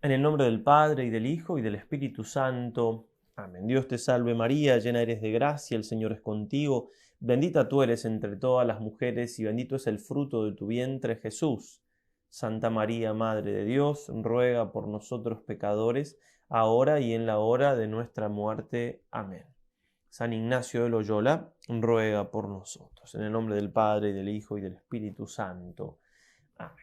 En el nombre del Padre, y del Hijo, y del Espíritu Santo. Amén. Dios te salve María, llena eres de gracia, el Señor es contigo. Bendita tú eres entre todas las mujeres, y bendito es el fruto de tu vientre, Jesús. Santa María, Madre de Dios, ruega por nosotros pecadores, ahora y en la hora de nuestra muerte. Amén. San Ignacio de Loyola, ruega por nosotros. En el nombre del Padre, y del Hijo, y del Espíritu Santo. Amén.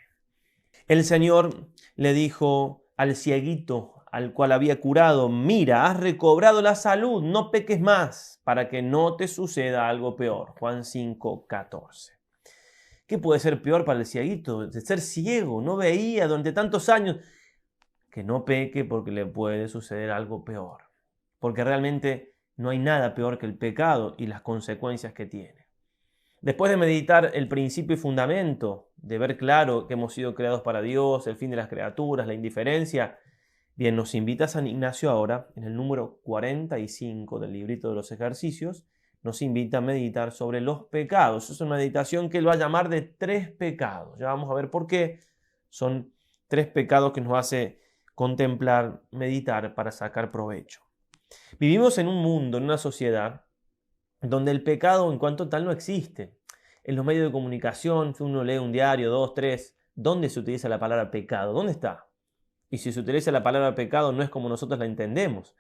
El Señor le dijo al cieguito al cual había curado: mira, has recobrado la salud, no peques más, para que no te suceda algo peor. Juan 5:14. ¿Qué puede ser peor para el cieguito? De ser ciego, no veía durante tantos años. Que no peque porque le puede suceder algo peor. Porque realmente no hay nada peor que el pecado y las consecuencias que tiene. Después de meditar el principio y fundamento, de ver claro que hemos sido creados para Dios, el fin de las criaturas, la indiferencia, bien, nos invita San Ignacio ahora, en el número 45 del librito de los ejercicios, nos invita a meditar sobre los pecados. Es una meditación que él va a llamar de 3 pecados. Ya vamos a ver por qué. Son 3 pecados que nos hace contemplar, meditar para sacar provecho. Vivimos en un mundo, en una sociedad, donde el pecado en cuanto tal no existe. En los medios de comunicación, si uno lee un diario, 2, 3, ¿dónde se utiliza la palabra pecado? ¿Dónde está? Y si se utiliza la palabra pecado, no es como nosotros la entendemos.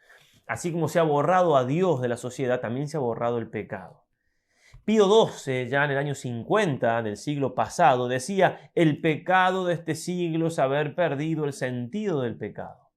Así como se ha borrado a Dios de la sociedad, también se ha borrado el pecado. Pío XII, ya en el año 50 del siglo pasado, decía: el pecado de este siglo es haber perdido el sentido del pecado.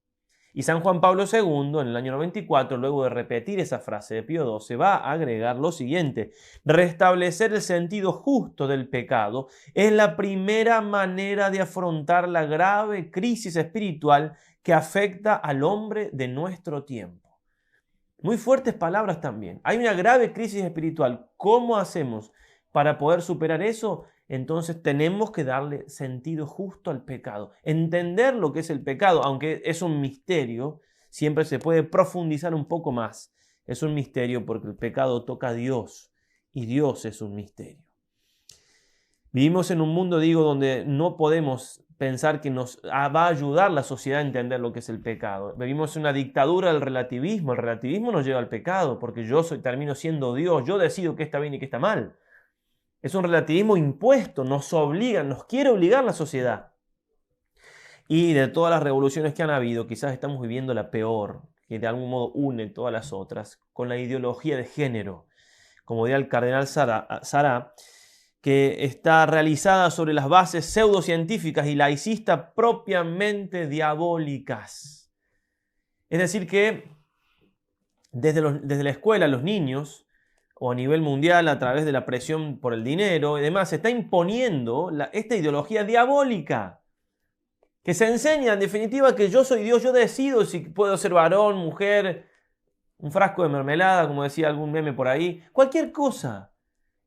Y San Juan Pablo II, en el año 94, luego de repetir esa frase de Pío XII, va a agregar lo siguiente: restablecer el sentido justo del pecado es la primera manera de afrontar la grave crisis espiritual que afecta al hombre de nuestro tiempo. Muy fuertes palabras también. Hay una grave crisis espiritual. ¿Cómo hacemos para poder superar eso? Entonces tenemos que darle sentido justo al pecado. Entender lo que es el pecado, aunque es un misterio, siempre se puede profundizar un poco más. Es un misterio porque el pecado toca a Dios y Dios es un misterio. Vivimos en un mundo, donde no podemos pensar que nos va a ayudar la sociedad a entender lo que es el pecado. Vivimos en una dictadura del relativismo. El relativismo nos lleva al pecado porque termino siendo Dios. Yo decido qué está bien y qué está mal. Es un relativismo impuesto, nos obliga, nos quiere obligar la sociedad. Y de todas las revoluciones que han habido, quizás estamos viviendo la peor, que de algún modo une todas las otras, con la ideología de género, como diría el cardenal Sará, que está realizada sobre las bases pseudocientíficas y laicistas propiamente diabólicas. Es decir que desde la escuela los niños, o a nivel mundial a través de la presión por el dinero y demás, se está imponiendo esta ideología diabólica, que se enseña en definitiva que yo soy Dios, yo decido si puedo ser varón, mujer, un frasco de mermelada, como decía algún meme por ahí, cualquier cosa,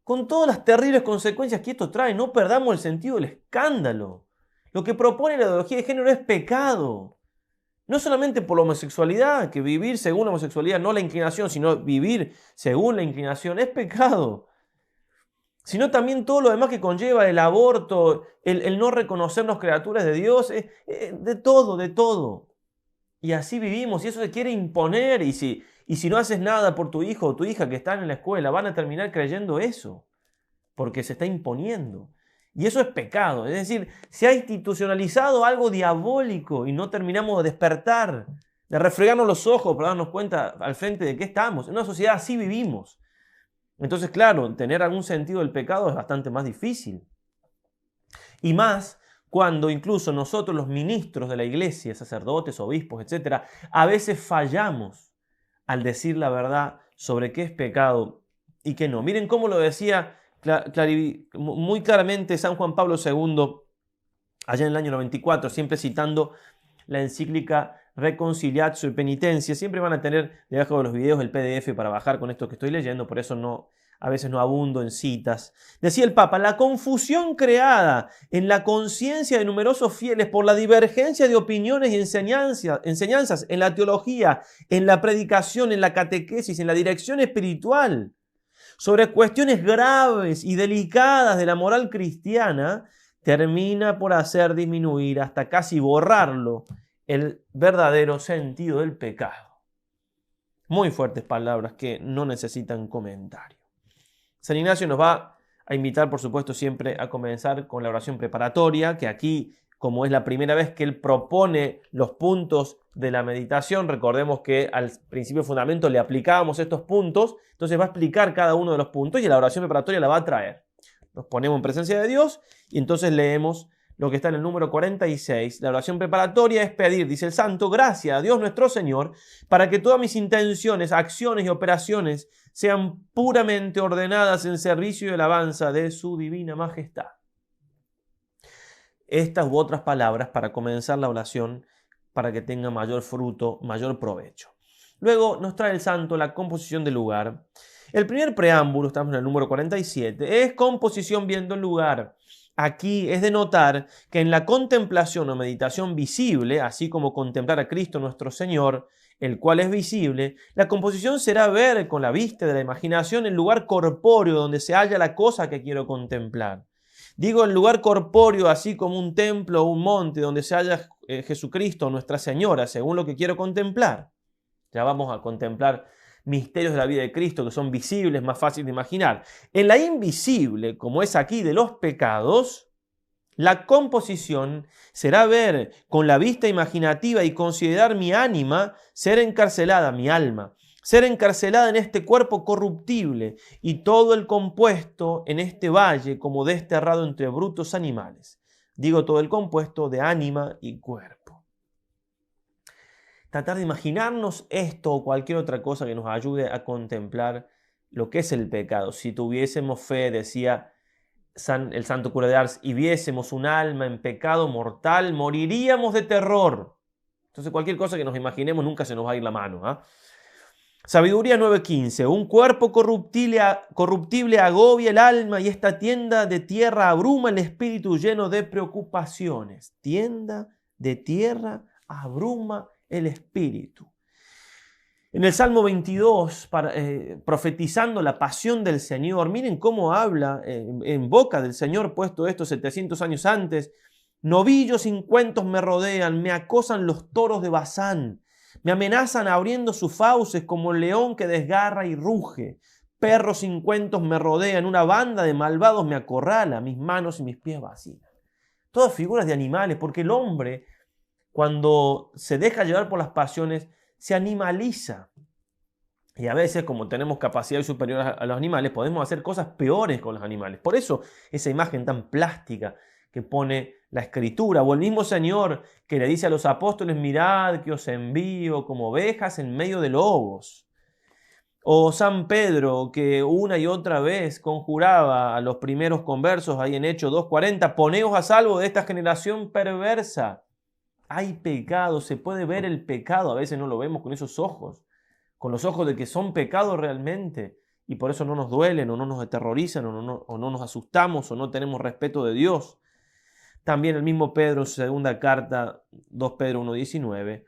con todas las terribles consecuencias que esto trae. No perdamos el sentido del escándalo. Lo que propone la ideología de género es pecado. No solamente por la homosexualidad, que vivir según la homosexualidad, no la inclinación, sino vivir según la inclinación, es pecado. Sino también todo lo demás que conlleva el aborto, el no reconocernos criaturas de Dios, de todo. Y así vivimos, y eso se quiere imponer, y si no haces nada por tu hijo o tu hija que están en la escuela, van a terminar creyendo eso, porque se está imponiendo. Y eso es pecado. Es decir, se ha institucionalizado algo diabólico y no terminamos de despertar, de refregarnos los ojos para darnos cuenta al frente de qué estamos. En una sociedad así vivimos. Entonces, claro, tener algún sentido del pecado es bastante más difícil. Y más cuando incluso nosotros, los ministros de la iglesia, sacerdotes, obispos, etc., a veces fallamos al decir la verdad sobre qué es pecado y qué no. Miren cómo lo decía muy claramente San Juan Pablo II, allá en el año 94, siempre citando la encíclica Reconciliatio y Penitencia. Siempre van a tener debajo de los videos el PDF para bajar con esto que estoy leyendo, por eso a veces no abundo en citas. Decía el Papa: la confusión creada en la conciencia de numerosos fieles por la divergencia de opiniones y enseñanzas en la teología, en la predicación, en la catequesis, en la dirección espiritual, sobre cuestiones graves y delicadas de la moral cristiana, termina por hacer disminuir hasta casi borrarlo el verdadero sentido del pecado. Muy fuertes palabras que no necesitan comentario. San Ignacio nos va a invitar, por supuesto, siempre a comenzar con la oración preparatoria, que aquí, como es la primera vez que él propone los puntos de la meditación, recordemos que al principio de fundamento le aplicábamos estos puntos, entonces va a explicar cada uno de los puntos y la oración preparatoria la va a traer. Nos ponemos en presencia de Dios y entonces leemos lo que está en el número 46. La oración preparatoria es pedir, dice el santo, gracia a Dios nuestro Señor, para que todas mis intenciones, acciones y operaciones sean puramente ordenadas en servicio y alabanza de su divina majestad. Estas u otras palabras para comenzar la oración, para que tenga mayor fruto, mayor provecho. Luego nos trae el santo la composición del lugar. El primer preámbulo, estamos en el número 47, es composición viendo el lugar. Aquí es de notar que en la contemplación o meditación visible, así como contemplar a Cristo nuestro Señor, el cual es visible, la composición será ver con la vista de la imaginación el lugar corpóreo donde se halla la cosa que quiero contemplar. Digo el lugar corpóreo así como un templo o un monte donde se halla Jesucristo, Nuestra Señora, según lo que quiero contemplar. Ya vamos a contemplar misterios de la vida de Cristo que son visibles, más fáciles de imaginar. En la invisible, como es aquí de los pecados, la composición será ver con la vista imaginativa y considerar mi ánima ser encarcelada, mi alma, ser encarcelada en este cuerpo corruptible y todo el compuesto en este valle como desterrado entre brutos animales. Digo todo el compuesto de ánima y cuerpo. Tratar de imaginarnos esto o cualquier otra cosa que nos ayude a contemplar lo que es el pecado. Si tuviésemos fe, decía el santo cura de Ars, y viésemos un alma en pecado mortal, moriríamos de terror. Entonces cualquier cosa que nos imaginemos nunca se nos va a ir la mano. ¿Eh? Sabiduría 9:15. Un cuerpo corruptible agobia el alma y esta tienda de tierra abruma el espíritu lleno de preocupaciones. Tienda de tierra abruma el espíritu. En el Salmo 22, profetizando la pasión del Señor, miren cómo habla en boca del Señor, puesto esto 700 años antes. Novillos sin cuentos me rodean, me acosan los toros de Basán, me amenazan abriendo sus fauces como el león que desgarra y ruge. Perros sin cuentos me rodean, una banda de malvados me acorrala, mis manos y mis pies vacilan. Todas figuras de animales, porque el hombre, cuando se deja llevar por las pasiones, se animaliza. Y a veces, como tenemos capacidad superior a los animales, podemos hacer cosas peores con los animales. Por eso, esa imagen tan plástica que pone la Escritura, o el mismo Señor que le dice a los apóstoles, mirad que os envío como ovejas en medio de lobos. O San Pedro, que una y otra vez conjuraba a los primeros conversos, ahí en Hechos 2:40, poneos a salvo de esta generación perversa. Hay pecado, se puede ver el pecado, a veces no lo vemos con esos ojos, con los ojos de que son pecados realmente, y por eso no nos duelen, o no nos aterrorizan, o no nos asustamos, o no tenemos respeto de Dios. También el mismo Pedro en su segunda carta, 2 Pedro 1:19,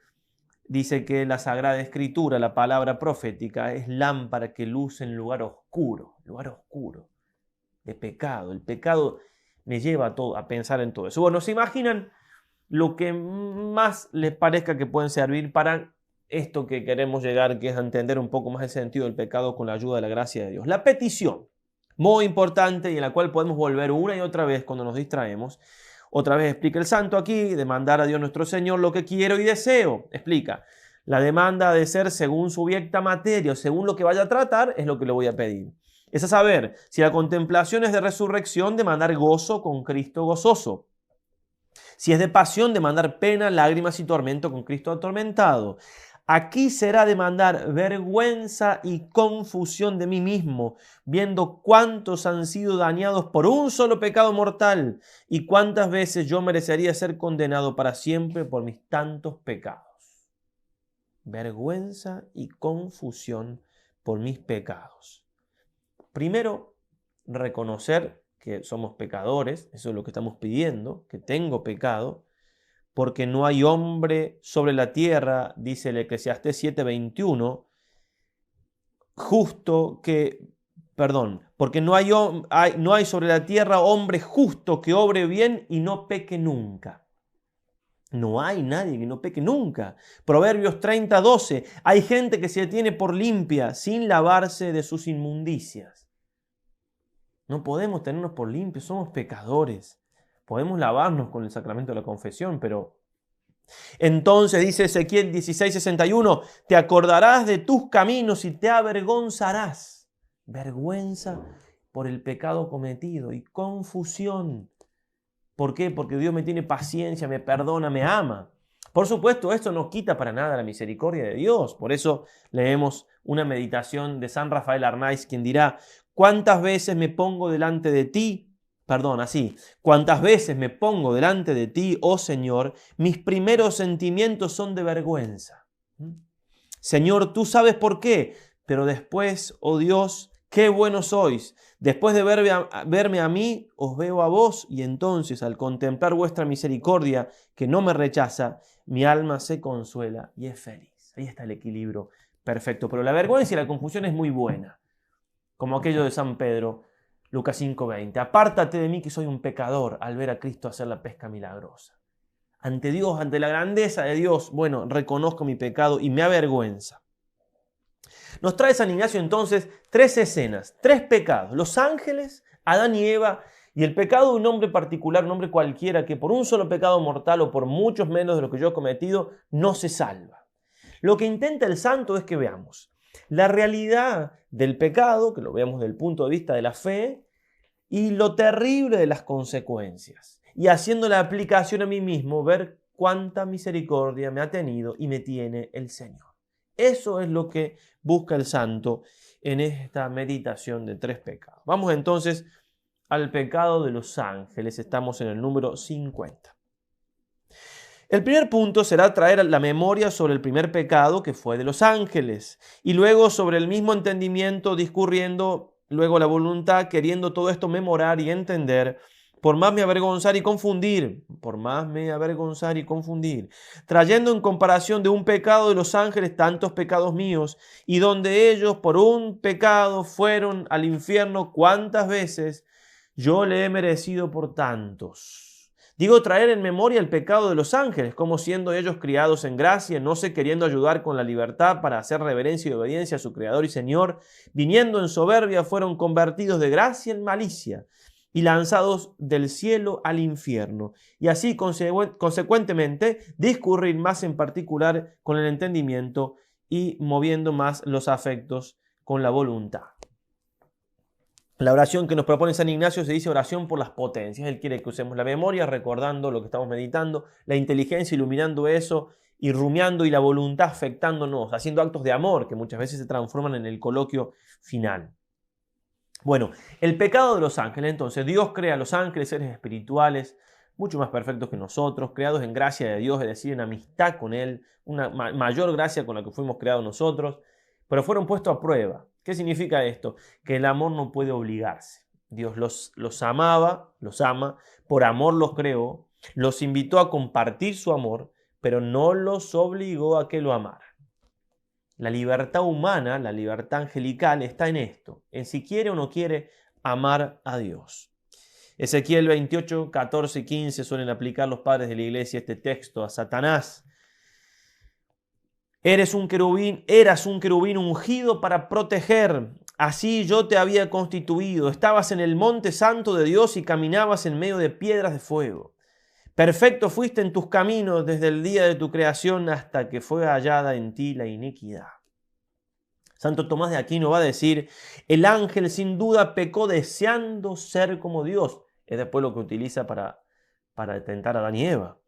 dice que la Sagrada Escritura, la palabra profética, es lámpara que luce en lugar oscuro de pecado. El pecado me lleva a pensar en todo eso. Bueno, ¿se imaginan lo que más les parezca que pueden servir para esto que queremos llegar, que es a entender un poco más el sentido del pecado con la ayuda de la gracia de Dios? La petición, muy importante y en la cual podemos volver una y otra vez cuando nos distraemos. Otra vez explica el santo aquí, demandar a Dios nuestro Señor lo que quiero y deseo. Explica, la demanda de ser según su viecta materia, según lo que vaya a tratar, es lo que le voy a pedir. Es a saber, si la contemplación es de resurrección, demandar gozo con Cristo gozoso. Si es de pasión, demandar pena, lágrimas y tormento con Cristo atormentado. Aquí será demandar vergüenza y confusión de mí mismo, viendo cuántos han sido dañados por un solo pecado mortal y cuántas veces yo merecería ser condenado para siempre por mis tantos pecados. Vergüenza y confusión por mis pecados. Primero, reconocer que somos pecadores, eso es lo que estamos pidiendo, que tengo pecado, porque no hay hombre sobre la tierra, dice el Eclesiastés 7:21, justo que porque no hay sobre la tierra hombre justo que obre bien y no peque nunca. No hay nadie que no peque nunca. Proverbios 30:12. Hay gente que se tiene por limpia sin lavarse de sus inmundicias. No podemos tenernos por limpios, somos pecadores. Podemos lavarnos con el sacramento de la confesión, pero... Entonces dice Ezequiel 16:61, te acordarás de tus caminos y te avergonzarás. Vergüenza por el pecado cometido y confusión. ¿Por qué? Porque Dios me tiene paciencia, me perdona, me ama. Por supuesto, esto no quita para nada la misericordia de Dios. Por eso leemos una meditación de San Rafael Arnaiz, quien dirá, ¿cuántas veces me pongo delante de ti? ¿Cuántas veces me pongo delante de ti, oh Señor? Mis primeros sentimientos son de vergüenza. Señor, tú sabes por qué, pero después, oh Dios, qué buenos sois. Después de verme a mí, os veo a vos, y entonces al contemplar vuestra misericordia, que no me rechaza, mi alma se consuela y es feliz. Ahí está el equilibrio perfecto. Pero la vergüenza y la confusión es muy buena. Como aquello de San Pedro, Lucas 5:20. Apártate de mí que soy un pecador, al ver a Cristo hacer la pesca milagrosa. Ante Dios, ante la grandeza de Dios, bueno, reconozco mi pecado y me avergüenza. Nos trae San Ignacio entonces 3 escenas, 3 pecados. Los ángeles, Adán y Eva, y el pecado de un hombre particular, un hombre cualquiera, que por un solo pecado mortal o por muchos menos de lo que yo he cometido, no se salva. Lo que intenta el santo es que veamos la realidad del pecado, que lo veamos desde el punto de vista de la fe, y lo terrible de las consecuencias. Y haciendo la aplicación a mí mismo, ver cuánta misericordia me ha tenido y me tiene el Señor. Eso es lo que busca el santo en esta meditación de 3 pecados. Vamos entonces al pecado de los ángeles. Estamos en el número 50. El primer punto será traer la memoria sobre el primer pecado que fue de los ángeles y luego sobre el mismo entendimiento discurriendo luego la voluntad, queriendo todo esto memorar y entender, por más me avergonzar y confundir, trayendo en comparación de un pecado de los ángeles tantos pecados míos, y donde ellos por un pecado fueron al infierno, cuántas veces yo le he merecido por tantos. Digo, traer en memoria el pecado de los ángeles, como siendo ellos criados en gracia, no se queriendo ayudar con la libertad para hacer reverencia y obediencia a su Creador y Señor, viniendo en soberbia, fueron convertidos de gracia en malicia y lanzados del cielo al infierno. Y así, consecuentemente, discurrir más en particular con el entendimiento y moviendo más los afectos con la voluntad. La oración que nos propone San Ignacio se dice oración por las potencias. Él quiere que usemos la memoria recordando lo que estamos meditando, la inteligencia iluminando eso y rumiando, y la voluntad afectándonos, haciendo actos de amor que muchas veces se transforman en el coloquio final. Bueno, el pecado de los ángeles. Entonces, Dios crea a los ángeles, seres espirituales, mucho más perfectos que nosotros, creados en gracia de Dios, es decir, en amistad con Él, una mayor gracia con la que fuimos creados nosotros, pero fueron puestos a prueba. ¿Qué significa esto? Que el amor no puede obligarse. Dios los amaba, los ama, por amor los creó, los invitó a compartir su amor, pero no los obligó a que lo amaran. La libertad humana, la libertad angelical está en esto, en si quiere o no quiere amar a Dios. Ezequiel 28, 14 y 15 suelen aplicar los padres de la iglesia este texto a Satanás. Eras un querubín ungido para proteger. Así yo te había constituido. Estabas en el monte santo de Dios y caminabas en medio de piedras de fuego. Perfecto fuiste en tus caminos desde el día de tu creación hasta que fue hallada en ti la iniquidad. Santo Tomás de Aquino va a decir, el ángel sin duda pecó deseando ser como Dios. Es después lo que utiliza para tentar a Adán y Eva.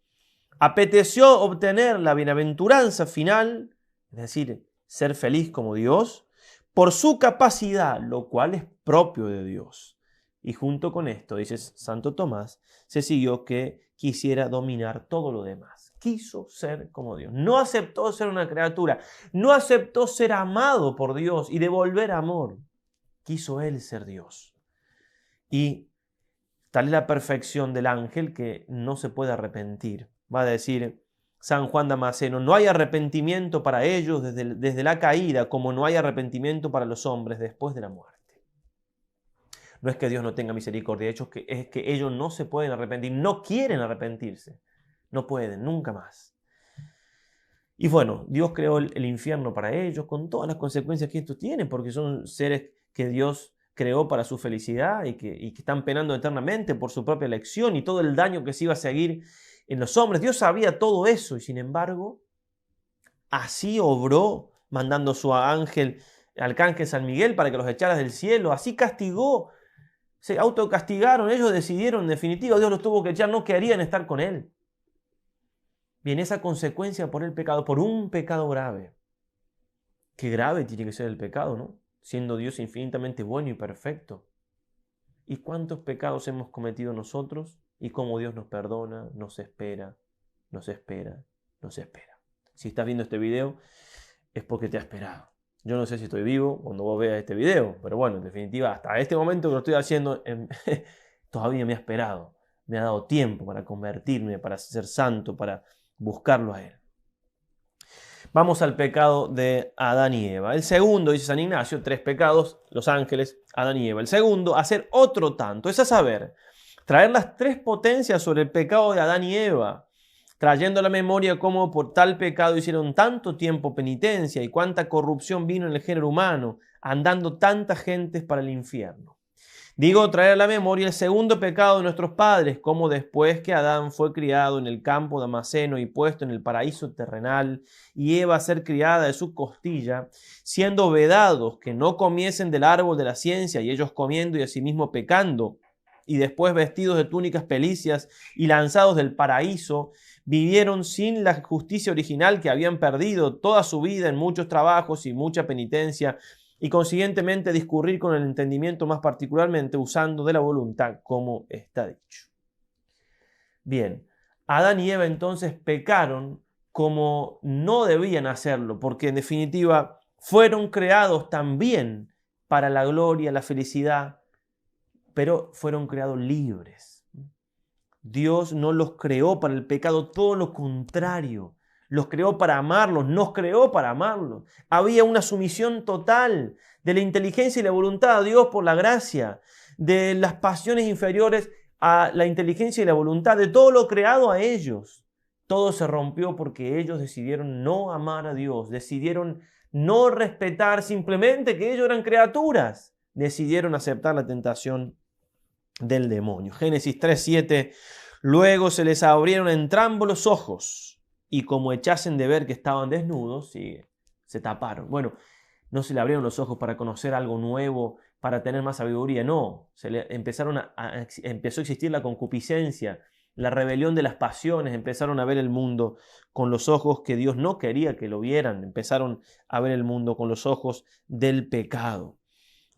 Apeteció obtener la bienaventuranza final, es decir, ser feliz como Dios, por su capacidad, lo cual es propio de Dios. Y junto con esto, dice Santo Tomás, se siguió que quisiera dominar todo lo demás. Quiso ser como Dios. No aceptó ser una criatura. No aceptó ser amado por Dios y devolver amor. Quiso él ser Dios. Y tal es la perfección del ángel que no se puede arrepentir. Va a decir San Juan Damasceno, no hay arrepentimiento para ellos desde la caída, como no hay arrepentimiento para los hombres después de la muerte. No es que Dios no tenga misericordia, de hecho es que ellos no se pueden arrepentir, no quieren arrepentirse, no pueden, nunca más. Y bueno, Dios creó el infierno para ellos, con todas las consecuencias que esto tiene, porque son seres que Dios creó para su felicidad y que están penando eternamente por su propia elección y todo el daño que se iba a seguir en los hombres. Dios sabía todo eso y sin embargo, así obró, mandando su ángel, arcángel San Miguel, para que los echara del cielo. Así castigó, se autocastigaron, ellos decidieron, en definitiva, Dios los tuvo que echar, no querían estar con Él. Bien, esa consecuencia por el pecado, por un pecado grave. Qué grave tiene que ser el pecado, ¿no? Siendo Dios infinitamente bueno y perfecto. ¿Y cuántos pecados hemos cometido nosotros? Y cómo Dios nos perdona, nos espera, nos espera, nos espera. Si estás viendo este video, es porque te ha esperado. Yo no sé si estoy vivo cuando vos veas este video, pero bueno, en definitiva, hasta este momento que lo estoy haciendo, todavía me ha esperado. Me ha dado tiempo para convertirme, para ser santo, para buscarlo a Él. Vamos al pecado de Adán y Eva. El segundo, dice San Ignacio, 3 pecados, los ángeles, Adán y Eva. El segundo, hacer otro tanto, es a saber, traer las 3 potencias sobre el pecado de Adán y Eva, trayendo a la memoria cómo por tal pecado hicieron tanto tiempo penitencia y cuánta corrupción vino en el género humano, andando tantas gentes para el infierno. Digo, traer a la memoria el segundo pecado de nuestros padres, como después que Adán fue criado en el campo de Damasceno y puesto en el paraíso terrenal, y Eva ser criada de su costilla, siendo vedados que no comiesen del árbol de la ciencia, y ellos comiendo y asimismo pecando, y después vestidos de túnicas pelicias y lanzados del paraíso, vivieron sin la justicia original que habían perdido toda su vida en muchos trabajos y mucha penitencia, y consiguientemente discurrir con el entendimiento más particularmente usando de la voluntad, como está dicho. Bien, Adán y Eva entonces pecaron como no debían hacerlo, porque en definitiva fueron creados también para la gloria, la felicidad, pero fueron creados libres. Dios no los creó para el pecado, todo lo contrario. Los creó para amarlos, nos creó para amarlos. Había una sumisión total de la inteligencia y la voluntad a Dios por la gracia, de las pasiones inferiores a la inteligencia y la voluntad, de todo lo creado a ellos. Todo se rompió porque ellos decidieron no amar a Dios, decidieron no respetar simplemente que ellos eran criaturas, decidieron aceptar la tentación del demonio. Génesis 3:7, luego se les abrieron a entrambos los ojos, y como echasen de ver que estaban desnudos, se taparon. Bueno, no se le abrieron los ojos para conocer algo nuevo, para tener más sabiduría, no. Empezó a existir la concupiscencia, la rebelión de las pasiones, empezaron a ver el mundo con los ojos que Dios no quería que lo vieran, empezaron a ver el mundo con los ojos del pecado.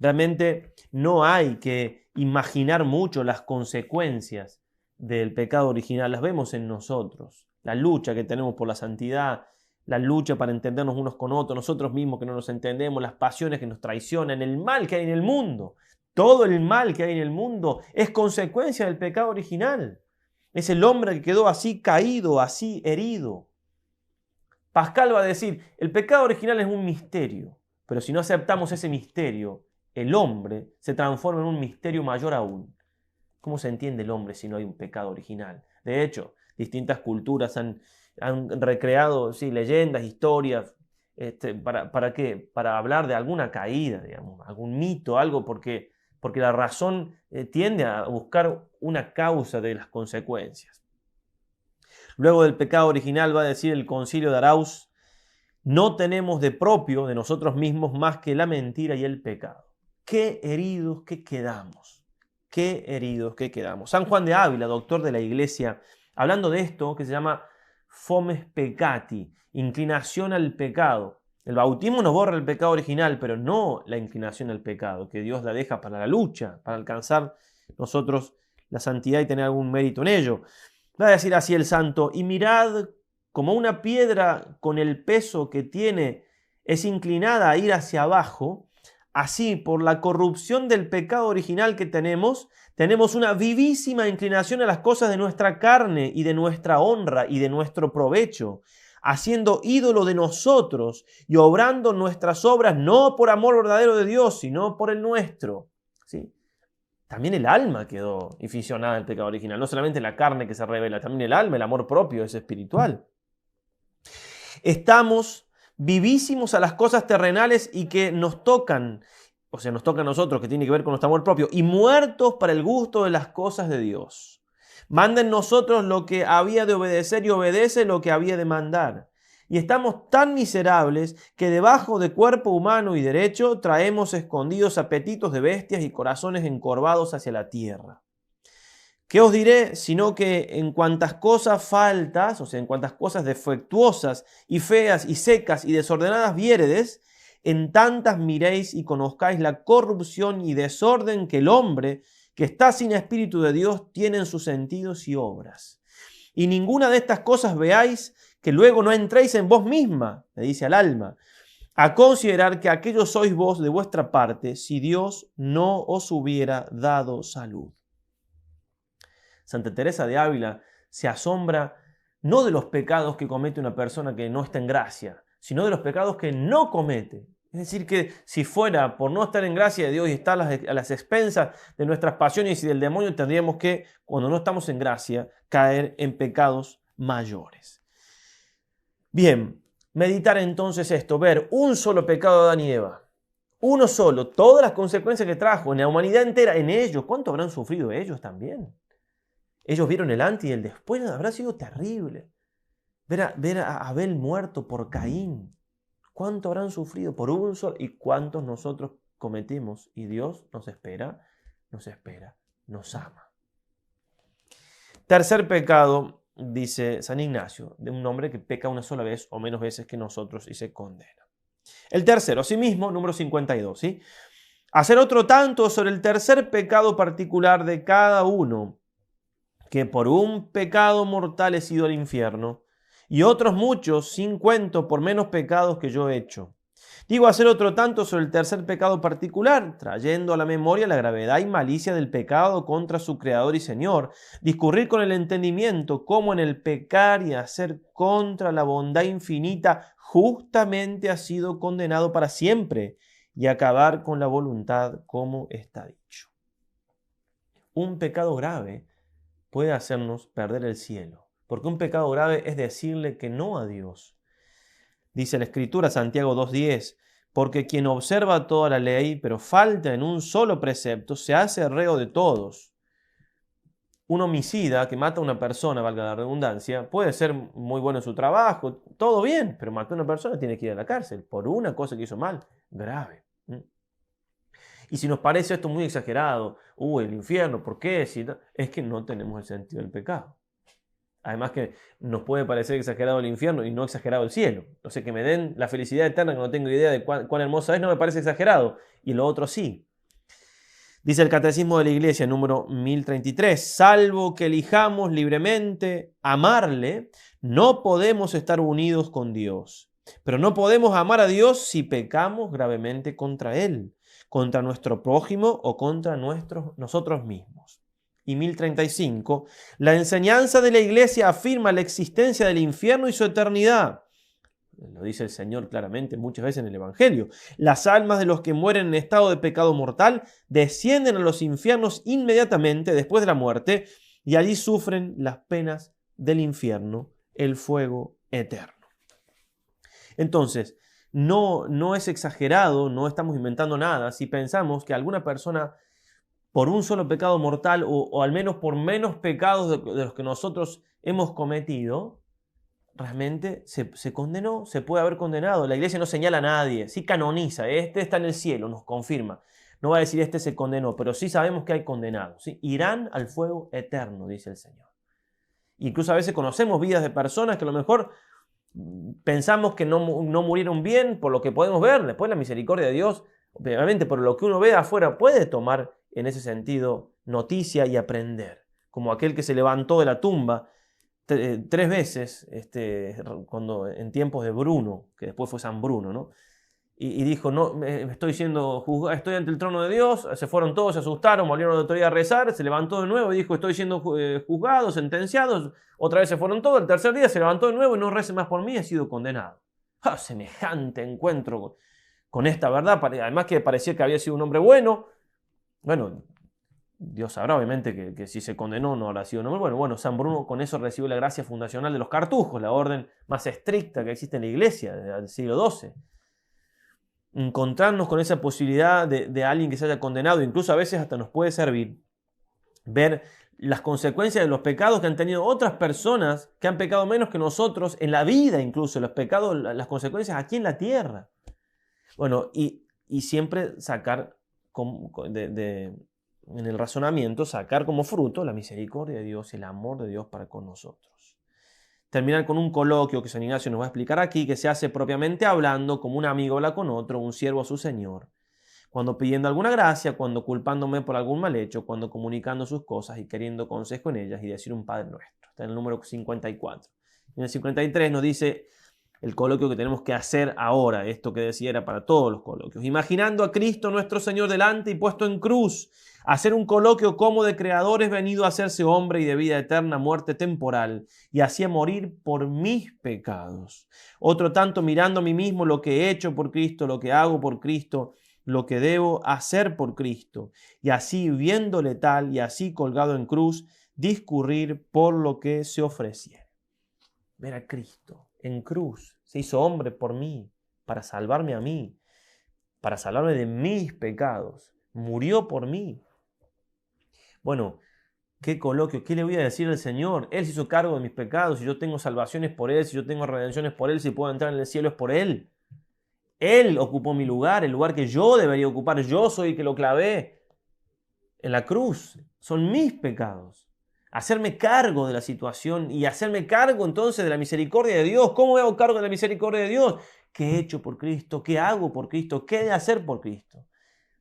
Realmente no hay que imaginar mucho las consecuencias del pecado original, las vemos en nosotros. La lucha que tenemos por la santidad, la lucha para entendernos unos con otros, nosotros mismos que no nos entendemos, las pasiones que nos traicionan, el mal que hay en el mundo. Todo el mal que hay en el mundo es consecuencia del pecado original. Es el hombre que quedó así caído, así herido. Pascal va a decir, el pecado original es un misterio, pero si no aceptamos ese misterio, el hombre se transforma en un misterio mayor aún. ¿Cómo se entiende el hombre si no hay un pecado original? De hecho, distintas culturas han recreado leyendas, historias, ¿para qué? Para hablar de alguna caída, digamos, algún mito, algo, porque la razón tiende a buscar una causa de las consecuencias. Luego del pecado original va a decir el Concilio de Arauz, no tenemos de propio de nosotros mismos más que la mentira y el pecado. Qué heridos que quedamos. Qué heridos que quedamos. San Juan de Ávila, doctor de la Iglesia, hablando de esto que se llama fomes peccati, inclinación al pecado. El bautismo nos borra el pecado original, pero no la inclinación al pecado, que Dios la deja para la lucha, para alcanzar nosotros la santidad y tener algún mérito en ello. Va a decir así el santo, y mirad como una piedra con el peso que tiene es inclinada a ir hacia abajo, así por la corrupción del pecado original que tenemos una vivísima inclinación a las cosas de nuestra carne y de nuestra honra y de nuestro provecho, haciendo ídolo de nosotros y obrando nuestras obras no por amor verdadero de Dios, sino por el nuestro. ¿Sí? también el alma quedó inficionada al pecado original. No solamente la carne que se revela, también el alma, el amor propio es espiritual. Estamos vivísimos a las cosas terrenales y que nos tocan, o sea, nos toca a nosotros, que tiene que ver con nuestro amor propio, y muertos para el gusto de las cosas de Dios. Manda en nosotros lo que había de obedecer y obedece lo que había de mandar. Y estamos tan miserables que debajo de cuerpo humano y derecho traemos escondidos apetitos de bestias y corazones encorvados hacia la tierra. ¿Qué os diré? Sino que en cuantas cosas faltas, o sea, en cuantas cosas defectuosas y feas y secas y desordenadas viéredes, en tantas miréis y conozcáis la corrupción y desorden que el hombre que está sin Espíritu de Dios tiene en sus sentidos y obras. Y ninguna de estas cosas veáis, que luego no entréis en vos misma, le dice al alma, a considerar que aquello sois vos de vuestra parte, si Dios no os hubiera dado salud. Santa Teresa de Ávila se asombra no de los pecados que comete una persona que no está en gracia, sino de los pecados que no comete. Es decir, que si fuera por no estar en gracia de Dios y estar a las expensas de nuestras pasiones y del demonio, tendríamos que, cuando no estamos en gracia, caer en pecados mayores. Bien, meditar entonces esto, ver un solo pecado de Adán y Eva, uno solo, todas las consecuencias que trajo en la humanidad entera, en ellos, ¿cuánto habrán sufrido ellos también? Ellos vieron el antes y el después, habrá sido terrible. Ver a Abel muerto por Caín, ¿cuánto habrán sufrido por un solo? ¿Y cuántos nosotros cometemos? Y Dios nos espera, nos ama. Tercer pecado, dice San Ignacio, de un hombre que peca una sola vez o menos veces que nosotros y se condena. El tercero, asimismo, número 52, ¿sí? Hacer otro tanto sobre el tercer pecado particular de cada uno, que por un pecado mortal he sido al infierno, y otros muchos, sin cuento, por menos pecados que yo he hecho. Digo, hacer otro tanto sobre el tercer pecado particular, trayendo a la memoria la gravedad y malicia del pecado contra su Creador y Señor, discurrir con el entendimiento cómo en el pecar y hacer contra la bondad infinita justamente ha sido condenado para siempre, y acabar con la voluntad como está dicho. Un pecado grave puede hacernos perder el cielo, porque un pecado grave es decirle que no a Dios. Dice la Escritura, Santiago 2:10, porque quien observa toda la ley, pero falta en un solo precepto, se hace reo de todos. Un homicida que mata a una persona, valga la redundancia, puede ser muy bueno en su trabajo, todo bien, pero mató a una persona, tiene que ir a la cárcel por una cosa que hizo mal, grave. Y si nos parece esto muy exagerado, el infierno, ¿por qué? Es que no tenemos el sentido del pecado. Además que nos puede parecer exagerado el infierno y no exagerado el cielo. O sea, que me den la felicidad eterna, que no tengo idea de cuán hermosa es, no me parece exagerado. Y lo otro sí. Dice el Catecismo de la Iglesia, número 1033, salvo que elijamos libremente amarle, no podemos estar unidos con Dios. Pero no podemos amar a Dios si pecamos gravemente contra Él, contra nuestro prójimo o contra nosotros mismos. Y 1035, la enseñanza de la Iglesia afirma la existencia del infierno y su eternidad. Lo dice el Señor claramente muchas veces en el Evangelio. Las almas de los que mueren en estado de pecado mortal descienden a los infiernos inmediatamente después de la muerte y allí sufren las penas del infierno, el fuego eterno. Entonces, no es exagerado, no estamos inventando nada si pensamos que alguna persona por un solo pecado mortal o al menos por menos pecados de los que nosotros hemos cometido, realmente se condenó, se puede haber condenado. La Iglesia no señala a nadie, sí canoniza, este está en el cielo, nos confirma. No va a decir este se condenó, pero sí sabemos que hay condenados, ¿sí? Irán al fuego eterno, dice el Señor. Incluso a veces conocemos vidas de personas que a lo mejor pensamos que no murieron bien por lo que podemos ver. Después la misericordia de Dios, obviamente por lo que uno ve afuera, puede tomar en ese sentido noticia y aprender. Como aquel que se levantó de la tumba 3 veces cuando, en tiempos de Bruno, que después fue San Bruno, ¿no? Y dijo, no, estoy siendo juzgado, estoy ante el trono de Dios. Se fueron todos, se asustaron, volvieron a otro día a rezar, se levantó de nuevo y dijo, estoy siendo juzgado, sentenciado. Otra vez se fueron todos, el tercer día se levantó de nuevo y no recen más por mí, he sido condenado. Semejante encuentro con esta verdad, además que parecía que había sido un hombre bueno. Bueno, Dios sabrá obviamente que si se condenó no habrá sido nombre. Bueno, San Bruno con eso recibió la gracia fundacional de los cartujos, la orden más estricta que existe en la iglesia desde el siglo XII. Encontrarnos con esa posibilidad de alguien que se haya condenado, incluso a veces hasta nos puede servir ver las consecuencias de los pecados que han tenido otras personas que han pecado menos que nosotros en la vida, incluso los pecados, las consecuencias aquí en la tierra. Bueno, y siempre sacar en el razonamiento, sacar como fruto la misericordia de Dios, el amor de Dios para con nosotros. Terminar con un coloquio que San Ignacio nos va a explicar aquí, que se hace propiamente hablando, como un amigo habla con otro, un siervo a su señor, cuando pidiendo alguna gracia, cuando culpándome por algún mal hecho, cuando comunicando sus cosas y queriendo consejo en ellas y decir un Padre Nuestro. Está en el número 54. En el 53 nos dice el coloquio que tenemos que hacer ahora, esto que decía era para todos los coloquios. Imaginando a Cristo nuestro Señor delante y puesto en cruz, hacer un coloquio como de creadores venido a hacerse hombre y de vida eterna, muerte temporal, y así a morir por mis pecados. Otro tanto mirando a mí mismo lo que he hecho por Cristo, lo que hago por Cristo, lo que debo hacer por Cristo, y así viéndole tal y así colgado en cruz, discurrir por lo que se ofreciere. Ver a Cristo en cruz, se hizo hombre por mí, para salvarme a mí, para salvarme de mis pecados, murió por mí. Bueno, qué coloquio, ¿qué le voy a decir al Señor? Él se hizo cargo de mis pecados, si yo tengo salvaciones por Él, si yo tengo redenciones por Él, si puedo entrar en el cielo es por Él. Él ocupó mi lugar, el lugar que yo debería ocupar, yo soy el que lo clavé en la cruz, son mis pecados. Hacerme cargo de la situación y hacerme cargo entonces de la misericordia de Dios. ¿Cómo me hago cargo de la misericordia de Dios? ¿Qué he hecho por Cristo? ¿Qué hago por Cristo? ¿Qué he de hacer por Cristo?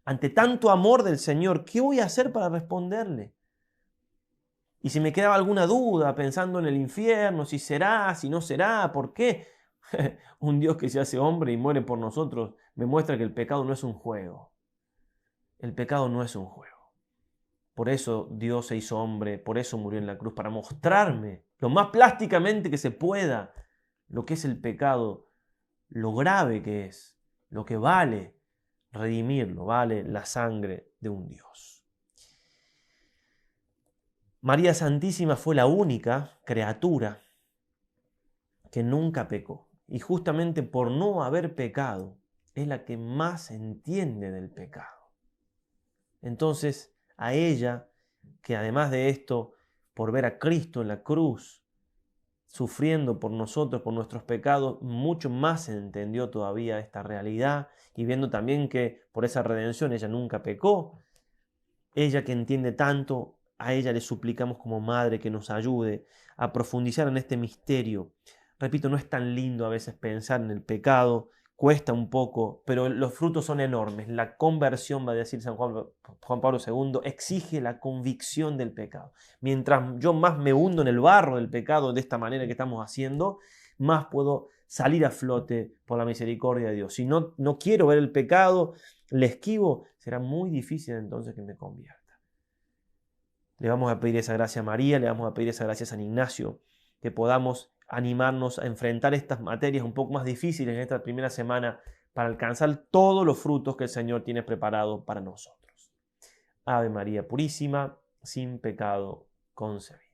Ante tanto amor del Señor, ¿qué voy a hacer para responderle? Y si me quedaba alguna duda pensando en el infierno, si será, si no será, ¿por qué? Un Dios que se hace hombre y muere por nosotros me muestra que el pecado no es un juego. El pecado no es un juego. Por eso Dios se hizo hombre, por eso murió en la cruz, para mostrarme lo más plásticamente que se pueda lo que es el pecado, lo grave que es, lo que vale redimirlo, vale la sangre de un Dios. María Santísima fue la única criatura que nunca pecó. Y justamente por no haber pecado, es la que más entiende del pecado. Entonces, a ella, que además de esto, por ver a Cristo en la cruz, sufriendo por nosotros, por nuestros pecados, mucho más entendió todavía esta realidad y viendo también que por esa redención ella nunca pecó. Ella que entiende tanto, a ella le suplicamos como madre que nos ayude a profundizar en este misterio. Repito, no es tan lindo a veces pensar en el pecado, cuesta un poco, pero los frutos son enormes. La conversión, va a decir San Juan Pablo II, exige la convicción del pecado. Mientras yo más me hundo en el barro del pecado de esta manera que estamos haciendo, más puedo salir a flote por la misericordia de Dios. Si no quiero ver el pecado, le esquivo, será muy difícil entonces que me convierta. Le vamos a pedir esa gracia a María, le vamos a pedir esa gracia a San Ignacio, que podamos animarnos a enfrentar estas materias un poco más difíciles en esta primera semana para alcanzar todos los frutos que el Señor tiene preparado para nosotros. Ave María Purísima, sin pecado concebida.